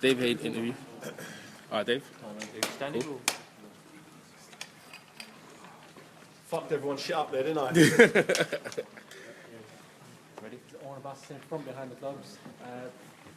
Dave Haye interview. All right, Dave. Standing Cool. Fucked everyone shit up there, didn't I? Ready? Owen Basson from behind the gloves.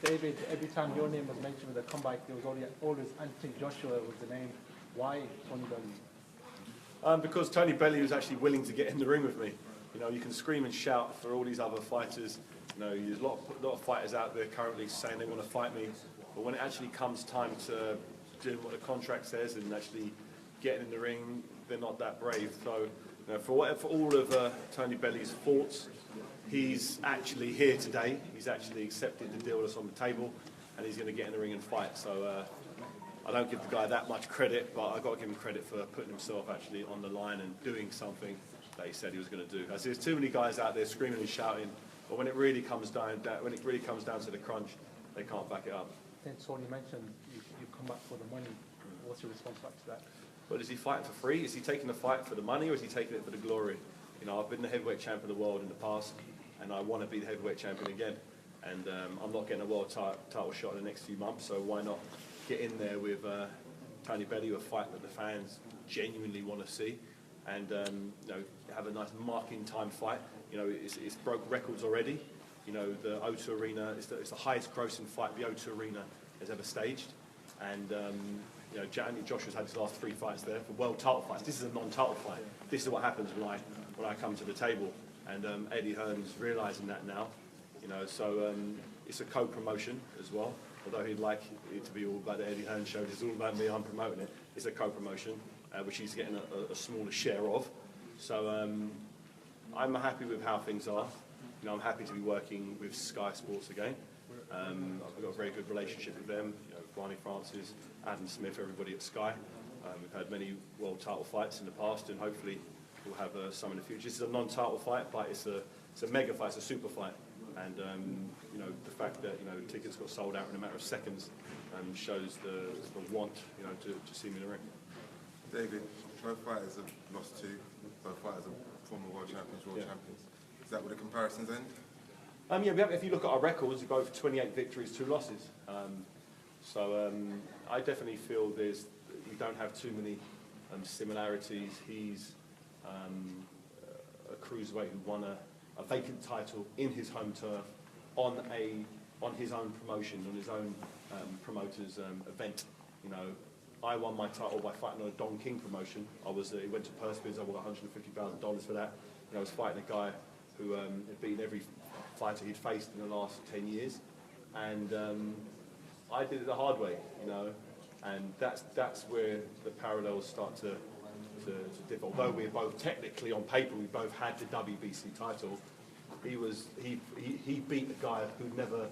David, every time your name was mentioned with a comeback, there was always Anthony Joshua was the name. Why Tony Bellew? Because Tony Bellew was actually willing to get in the ring with me. You know, you can scream and shout for all these other fighters. You know, there's a lot of fighters out there currently saying they want to fight me, but when it actually comes time to doing what the contract says and actually getting in the ring, they're not that brave. So, you know, for all of Tony Bellew's faults, he's actually here today. He's actually accepted the deal that's on the table, and he's going to get in the ring and fight. So I don't give the guy that much credit, but I've got to give him credit for putting himself actually on the line and doing something that he said he was going to do. As there's too many guys out there screaming and shouting, but when it really comes down to the crunch, they can't back it up. Then Tony mentioned you come back for the money. What's your response back to that? But is he fighting for free? Is he taking the fight for the money, or is he taking it for the glory? You know, I've been the heavyweight champion of the world in the past, and I want to be the heavyweight champion again. And I'm not getting a world title shot in the next few months, so why not get in there with Tony Bellew, a fight that the fans genuinely want to see, and you know, have a nice marking time fight. You know, it's broke records already. You know, the O2 Arena, it's the highest grossing fight the O2 Arena has ever staged. And you know, Anthony Joshua's had his last 3 fights there for world title fights. This is a non-title fight. This is what happens when I come to the table. And Eddie Hearn's realising that now. You know, so it's a co-promotion as well. Although he'd like it to be all about the Eddie Hearn show, it's all about me. I'm promoting it. It's a co-promotion, which he's getting a smaller share of. So I'm happy with how things are. You know, I'm happy to be working with Sky Sports again. I've got a very good relationship with them. You know, Barney Francis, Adam Smith, everybody at Sky. We've had many world title fights in the past, and hopefully we'll have some in the future. This is a non-title fight, but it's a mega fight, it's a super fight. And you know, the fact that tickets got sold out in a matter of seconds shows the want to see me in the ring. David, both fighters have lost 2. Both fighters are former world champions, world champions. Is that where the comparisons end? Yeah, if you look at our records, we both 28 victories, 2 losses. So I definitely feel we don't have too many similarities. He's a cruiserweight who won a vacant title in his home turf on his own promotion, on his own promoter's event. You know, I won my title by fighting on a Don King promotion. He went to purse bids. I won $150,000 for that. You know, I was fighting a guy who had beaten every fighter he'd faced in the last 10 years, and I did it the hard way. You know, and that's where the parallels start to differ. Although we're both technically on paper, we both had the WBC title. He beat a guy who'd never,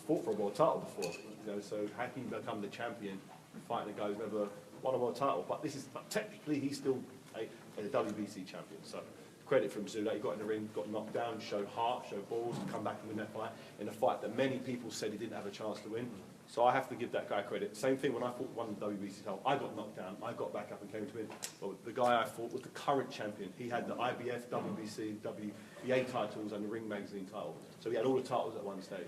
fought for a world title before. So how can you become the champion fighting a guy who's never won a world title? But technically he's still a WBC champion. So credit for him to do that. He got in the ring, got knocked down, showed heart, showed balls, and come back and win that fight in a fight that many people said he didn't have a chance to win. So I have to give that guy credit. Same thing when I won the WBC title. I got knocked down. I got back up and came to win. But the guy I fought was the current champion. He had the IBF, WBC, WBA titles and the Ring Magazine title. So he had all the titles at one stage.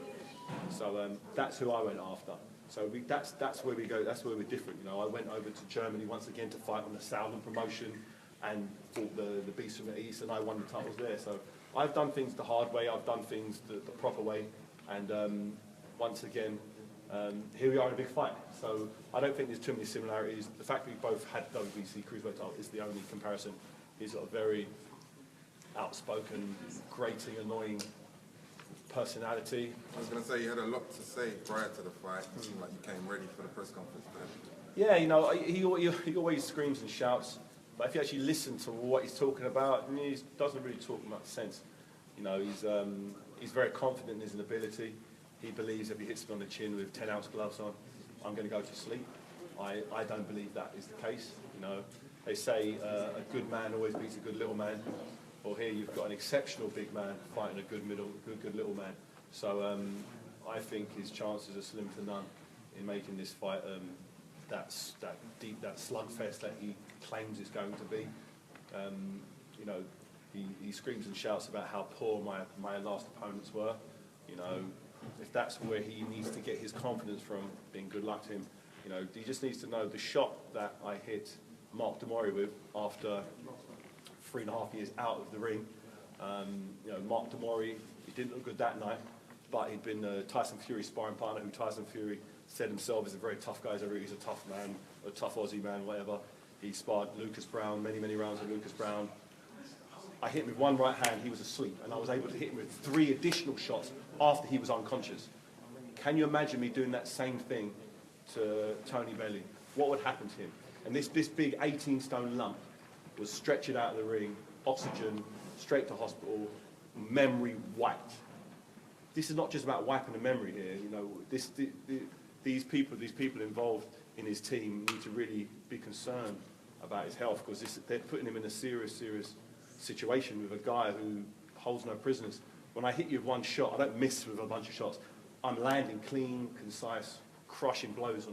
So that's who I went after. So that's where we go. That's where we're different. I went over to Germany once again to fight on the Southern promotion and fought the Beast from the East, and I won the titles there. So I've done things the hard way. I've done things the proper way. And once again, here we are in a big fight. So I don't think there's too many similarities. The fact that we both had WBC Cruiserweight title is the only comparison. He's got a very outspoken, grating, annoying personality. I was going to say, you had a lot to say prior to the fight. It seemed like you came ready for the press conference then. Yeah, he always screams and shouts, but if you actually listen to what he's talking about, he doesn't really talk much sense. He's very confident in his ability. He believes if he hits me on the chin with 10-ounce gloves on, I'm going to go to sleep. I don't believe that is the case. They say a good man always beats a good little man. Well, here you've got an exceptional big man fighting a good little man. So I think his chances are slim to none in making this fight that slugfest that he claims it's going to be. He screams and shouts about how poor my last opponents were. if that's where he needs to get his confidence from, then good luck to him. You know, he just needs to know the shot that I hit Mark Demori with after 3.5 years out of the ring. You know, Mark Demori, he didn't look good that night, but he'd been Tyson Fury's sparring partner, who Tyson Fury said himself is a very tough guy. He's a tough man, a tough Aussie man, whatever. He sparred Lucas Brown, many rounds with Lucas Brown. I hit him with one right hand, he was asleep, and I was able to hit him with 3 additional shots after he was unconscious. Can you imagine me doing that same thing to Tony Bellew? What would happen to him? And this big 18-stone lump was stretched out of the ring, oxygen, straight to hospital, memory wiped. This is not just about wiping the memory here. You know, these people involved in his team need to really be concerned about his health, because they're putting him in a serious situation with a guy who holds no prisoners. When I hit you with one shot, I don't miss with a bunch of shots. I'm landing clean, concise, crushing blows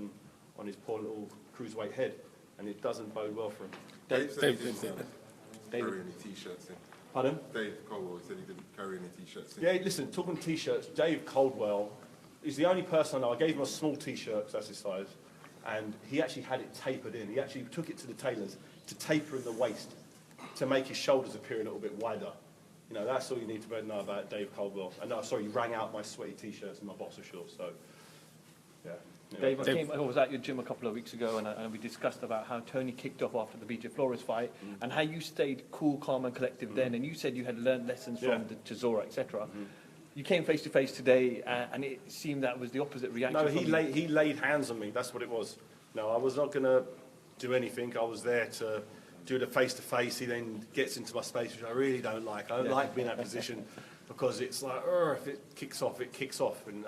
on his poor little cruiserweight head, and it doesn't bode well for him. Dave said he didn't carry any T-shirts in. Pardon? Dave Caldwell said he didn't carry any T-shirts in. Yeah, listen, talking T-shirts, Dave Caldwell is the only person I know. I gave him a small T-shirt, because that's his size, and he actually had it tapered in. He actually took it to the tailors to taper in the waist to make his shoulders appear a little bit wider. You know, that's all you need to know about Dave Caldwell. And no, sorry, you rang out my sweaty T-shirts and my boxer shorts, so, yeah. Dave, I was at your gym a couple of weeks ago, and we discussed about how Tony kicked off after the BJ Flores fight, and how you stayed cool, calm, and collective then, and you said you had learned lessons from the Chisora, etc. You came face to face today, and it seemed that was the opposite reaction. No, he laid hands on me. That's what it was. No, I was not going to do anything. I was there to do the face-to-face. He then gets into my space, which I really don't like. I don't like being in that position, because it's like, if it kicks off, it kicks off. And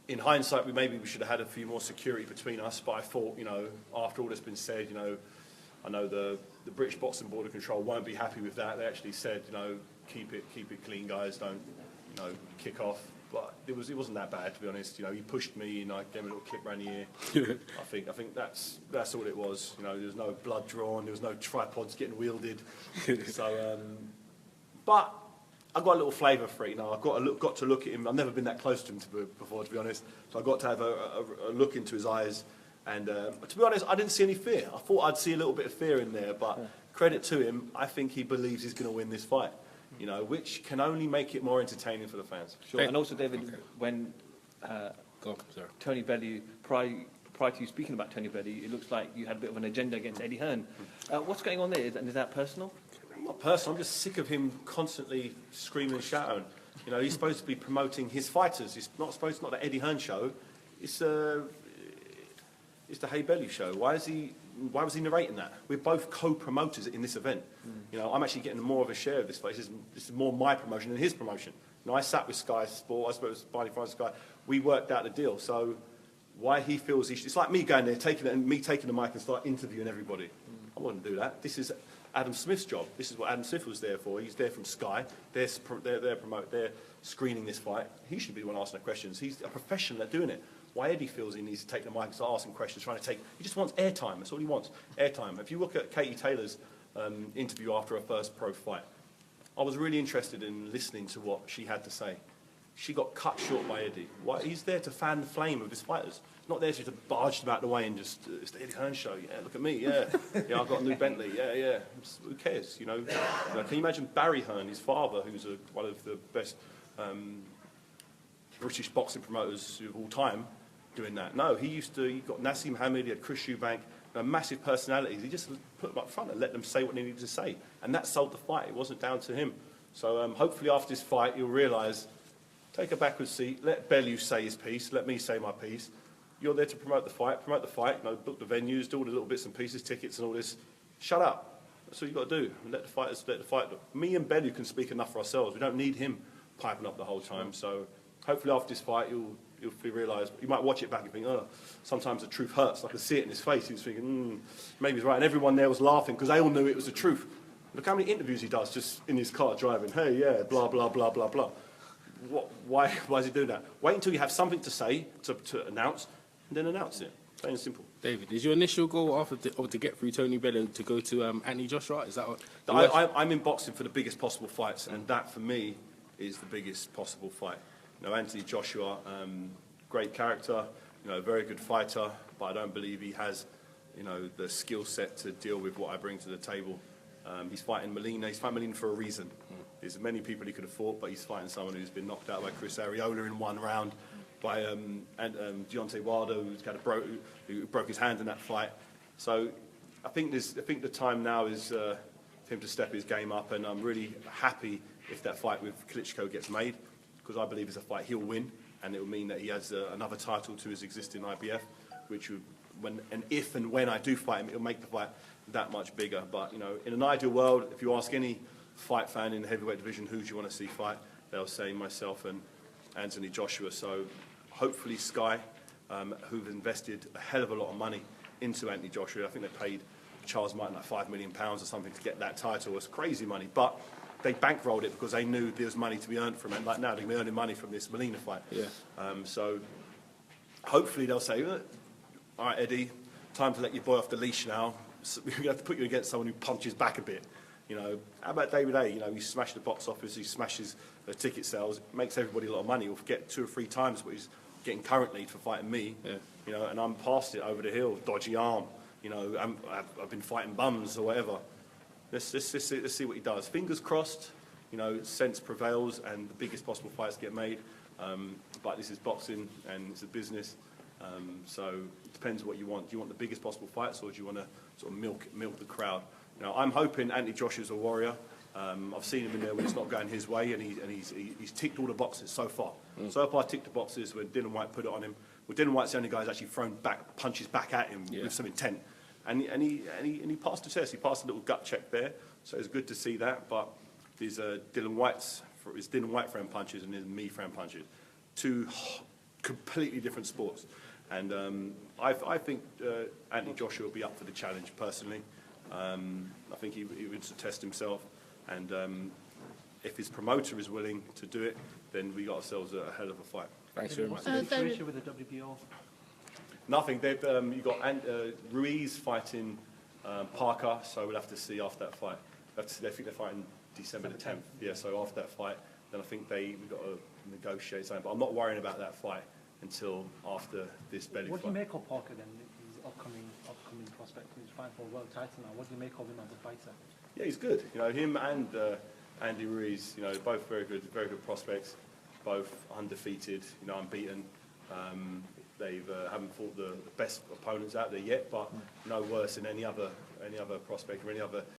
in hindsight, maybe we should have had a few more security between us. But I thought, you know, after all that's been said, you know, I know the British Boxing Board of Control won't be happy with that. They actually said, you know, keep it clean, guys. Don't, you know, kick off. But it wasn't that bad, to be honest. You know, he pushed me and I gave him a little kick around the ear. I think that's all it was. You know, there was no blood drawn, there was no tripods getting wielded. So, but I got a little flavour for it. You know, I got to look at him. I've never been that close to him before, to be honest. So I got to have a look into his eyes. And to be honest, I didn't see any fear. I thought I'd see a little bit of fear in there, but credit to him, I think he believes he's going to win this fight. You know, which can only make it more entertaining for the fans. Sure. And also, David, when Tony Bellew, prior to you speaking about Tony Bellew, it looks like you had a bit of an agenda against Eddie Hearn. What's going on there? Is that personal? Not personal. I'm just sick of him constantly screaming and shouting. You know, he's supposed to be promoting his fighters. It's not the Eddie Hearn show. It's the HAYEBELLEW show. Why was he narrating that? We're both co-promoters in this event. You know, I'm actually getting more of a share of this fight. This is more my promotion than his promotion. You know, I sat with Sky Sport, I spoke with Barney Francis Sky. We worked out the deal. So why he feels it's like me going there, taking the mic and start interviewing everybody. I wouldn't do that. This is Adam Smith's job. This is what Adam Smith was there for. He's there from Sky. They're screening this fight. He should be the one asking the questions. He's a professional at doing it. Why Eddie feels he needs to take the mic and start asking questions, he just wants airtime. That's all he wants, airtime. If you look at Katie Taylor's interview after her first pro fight, I was really interested in listening to what she had to say. She got cut short by Eddie. Why? He's there to fan the flame of his fighters. Not there to barge them out of the way and just, it's the Eddie Hearn show, yeah, look at me, yeah. Yeah, I've got a new Bentley, yeah. Who cares, you know? Can you imagine Barry Hearn, his father, who's one of the best British boxing promoters of all time, doing that? No, he got Nassim Hamid, he had Chris Eubank, massive personalities. He just put them up front and let them say what they needed to say. And that sold the fight. It wasn't down to him. So hopefully after this fight, you'll realise, take a backward seat, let Bellew say his piece, let me say my piece. You're there to promote the fight, you know, book the venues, do all the little bits and pieces, tickets and all this. Shut up. That's all you've got to do. And let the fighters let the fight. Me and Bellew can speak enough for ourselves. We don't need him piping up the whole time. So hopefully after this fight, you'll realise, you might watch it back and think, oh, sometimes the truth hurts. I could see it in his face. He was thinking, maybe he's right. And everyone there was laughing because they all knew it was the truth. Look how many interviews he does just in his car driving. Hey, yeah, blah, blah, blah, blah, blah. Why is he doing that? Wait until you have something to say, to announce, and then announce it. Plain and simple. David, is your initial goal after to get through Tony Bellew to go to Anthony Joshua? Is that what? I'm in boxing for the biggest possible fights, and that for me is the biggest possible fight. You know, Anthony Joshua, great character, you know, very good fighter, but I don't believe he has, you know, the skill set to deal with what I bring to the table. He's fighting Molina. He's fighting Molina for a reason. There's many people he could have fought, but he's fighting someone who's been knocked out by Chris Arreola in one round, by Deontay Wilder, who broke his hand in that fight. So I think the time now is for him to step his game up, and I'm really happy if that fight with Klitschko gets made, because I believe it's a fight he'll win, and it will mean that he has another title to his existing IBF, which would, if and when I do fight him, it'll make the fight that much bigger. But you know, in an ideal world, if you ask any fight fan in the heavyweight division who do you want to see fight, they'll say myself and Anthony Joshua. So hopefully Sky, who've invested a hell of a lot of money into Anthony Joshua, I think they paid Charles Martin like £5 million or something to get that title. It's crazy money, but they bankrolled it because they knew there was money to be earned from it. Like now, they're going to be earning money from this Molina fight. Yeah. So hopefully they'll say, all right, Eddie, time to let your boy off the leash now. We're going to have to put you against someone who punches back a bit. You know, how about David A? You know, he smashed the box office, he smashes the ticket sales, makes everybody a lot of money. He'll get 2 or 3 times what he's getting currently for fighting me. Yeah. You know, and I'm past it, over the hill, dodgy arm. You know, I've been fighting bums or whatever. Let's see what he does. Fingers crossed. You know, sense prevails and the biggest possible fights get made. But this is boxing and it's a business. So it depends what you want. Do you want the biggest possible fights, or do you want to sort of milk the crowd? You know, I'm hoping Anthony Joshua's a warrior. I've seen him in there when it's not going his way, and he's ticked all the boxes so far. So far, ticked the boxes when Dylan White put it on him. Well, Dylan White's the only guy who's actually thrown punches back at him with some intent, and he passed the test. He passed a little gut check there, so it's good to see that. But there's Dylan White throwing punches and there's me throwing punches, 2 completely different sports. And I think Anthony Joshua will be up for the challenge personally. I think he would test himself, and if his promoter is willing to do it, then we got ourselves a hell of a fight. Thanks very much. What's the situation with the WBO? Nothing. They've you got Ruiz fighting Parker, so we'll have to see after that fight. I think they're fighting December the 10th. Yeah, so after that fight, then I think we've got to negotiate something. But I'm not worrying about that fight until after this Bellew What do fight. you make of Parker then? His upcoming prospect. He's fighting for a world title now. What do you make of him as a fighter? Yeah, he's good. You know, him and Andy Ruiz, you know, both very good prospects, both undefeated, you know, unbeaten. They haven't fought the best opponents out there yet, but no worse than any other prospect or any other